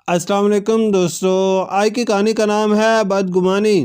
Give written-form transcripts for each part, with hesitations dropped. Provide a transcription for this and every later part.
अस्सलाम वालेकुम दोस्तों, आज की कहानी का नाम है बदगुमानी।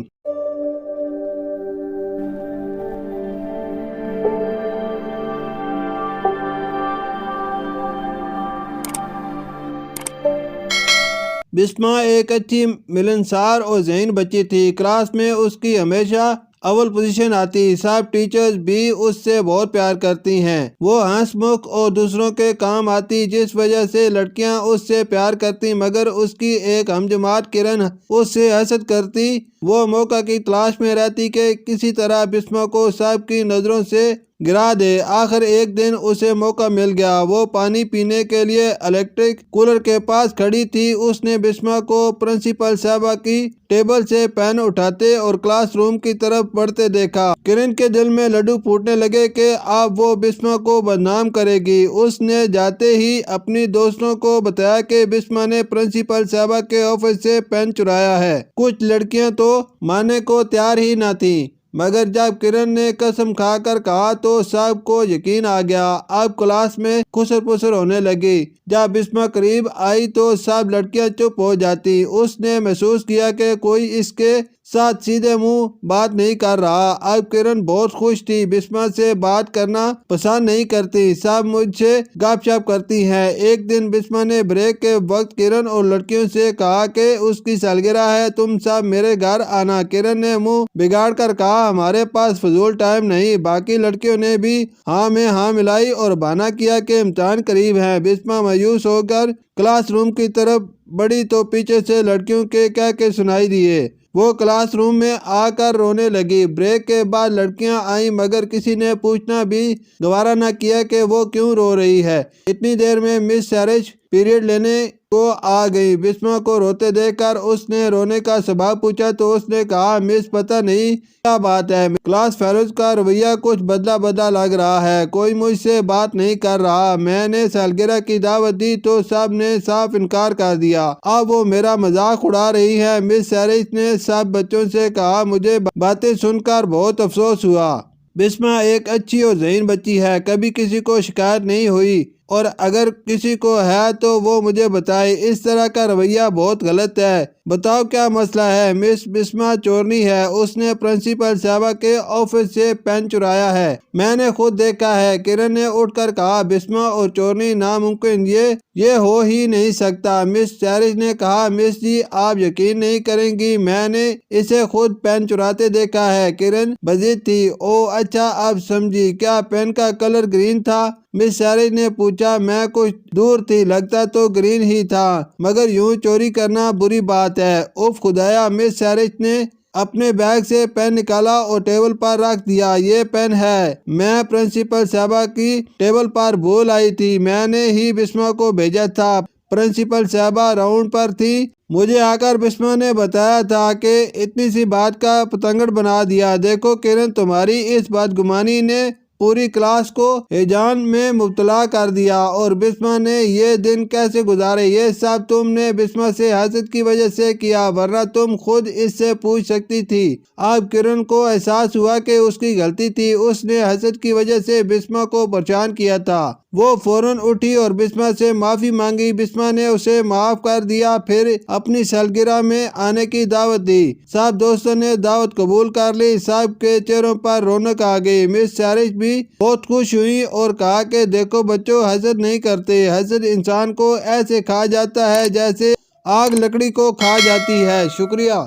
बिस्मा एक अच्छी मिलनसार और ज़हीन बच्ची थी। क्लास में उसकी हमेशा अव्वल पोजीशन आती। सब टीचर्स भी उससे बहुत प्यार करती हैं। वो हंसमुख और दूसरों के काम आती, जिस वजह से लड़कियां उससे प्यार करती। मगर उसकी एक हमजमात किरण उससे हसद करती। वो मौका की तलाश में रहती कि किसी तरह बिस्मा को सबकी नज़रों से गिरा दे। आखिर एक दिन उसे मौका मिल गया। वो पानी पीने के लिए इलेक्ट्रिक कूलर के पास खड़ी थी। उसने बिस्मा को प्रिंसिपल साहबा की टेबल से पेन उठाते और क्लासरूम की तरफ बढ़ते देखा। किरण के दिल में लड्डू फूटने लगे कि अब वो बिस्मा को बदनाम करेगी। उसने जाते ही अपनी दोस्तों को बताया कि बिस्मा ने प्रिंसिपल साहबा के ऑफिस से पेन चुराया है। कुछ लड़कियां तो मानने को तैयार ही ना थी, मगर जब किरण ने कसम खाकर कहा तो सबको यकीन आ गया। अब क्लास में खुसर पुसर होने लगी। जब बिस्मा करीब आई तो सब लड़कियां चुप हो जाती। उसने महसूस किया कि कोई इसके साथ सीधे मुंह बात नहीं कर रहा। अब किरण बहुत खुश थी। बिस्मा से बात करना पसंद नहीं करती, सब मुझसे गपशप करती हैं। एक दिन बिस्मा ने ब्रेक के वक्त किरण और लड़कियों से कहा कि उसकी सालगिरह है, तुम सब मेरे घर आना। किरण ने मुंह बिगाड़ कर कहा, हमारे पास फजूल टाइम नहीं। बाकी लड़कियों ने भी हाँ में हाँ मिलाई और बहाना किया कि इम्तिहान करीब है। बिस्मा मायूस होकर क्लासरूम की तरफ बढ़ी तो पीछे से लड़कियों के कह के सुनाई दिए। वो क्लासरूम में आकर रोने लगी। ब्रेक के बाद लड़कियां आई, मगर किसी ने पूछना भी गवारा न किया कि वो क्यों रो रही है। इतनी देर में मिस सैरिज पीरियड लेने को आ गई। बिस्मा को रोते देखकर उसने रोने का सबब पूछा तो उसने कहा, मिस पता नहीं क्या बात है, क्लास फेलोज का रवैया कुछ बदला बदला लग रहा है। कोई मुझसे बात नहीं कर रहा। मैंने सालगिरह की दावत दी तो सब ने साफ इनकार कर दिया। अब वो मेरा मजाक उड़ा रही है। मिस सैरिज ने सब बच्चों से कहा, मुझे बातें सुनकर बहुत अफसोस हुआ। बिस्मा एक अच्छी और ज़हीन बच्ची है, कभी किसी को शिकायत नहीं हुई, और अगर किसी को है तो वो मुझे बताए। इस तरह का रवैया बहुत गलत है। बताओ क्या मसला है। मिस बिस्मा चोरनी है, उसने प्रिंसिपल साहबा के ऑफिस से पेन चुराया है। मैंने खुद देखा है। किरण ने उठकर कहा, बिस्मा और चोरनी नामुमकिन, ये हो ही नहीं सकता। मिस सैरिज ने कहा, मिस जी आप यकीन नहीं करेंगी, मैंने इसे खुद पेन चुराते देखा है। किरण बजीद थी। ओ अच्छा, अब समझी। क्या पेन का कलर ग्रीन था? मिस सैरिज ने पूछा। मैं कुछ दूर थी, लगता तो ग्रीन ही था, मगर यूं चोरी करना बुरी बात है। उफ खुदाया। मिस सैरिज ने अपने बैग से पेन निकाला और टेबल पर रख दिया। ये पेन है, मैं प्रिंसिपल साहबा की टेबल पर भूल आई थी। मैंने ही बिस्मा को भेजा था। प्रिंसिपल साहबा राउंड पर थी। मुझे आकर बिस्मा ने बताया था कि इतनी सी बात का पतंगड़ बना दिया। देखो किरण, तुम्हारी इस बदगुमानी ने पूरी क्लास को हिजान में मुब्तला कर दिया। और बिस्मा ने ये दिन कैसे गुजारे, ये सब तुमने बिस्मा से हसद की वजह से किया, वरना तुम खुद इससे पूछ सकती थी। अब किरण को एहसास हुआ कि उसकी गलती थी। उसने हसद की वजह से बिस्मा को परेशान किया था। वो फौरन उठी और बिस्मा से माफी मांगी। बिस्मा ने उसे माफ कर दिया, फिर अपनी सालगिरह में आने की दावत दी। सब दोस्तों ने दावत कबूल कर ली। सब के चेहरों पर रौनक आ गई। मिस सैरिज भी बहुत खुश हुई और कहा कि देखो बच्चों, हसद नहीं करते। हसद इंसान को ऐसे खा जाता है जैसे आग लकड़ी को खा जाती है। शुक्रिया।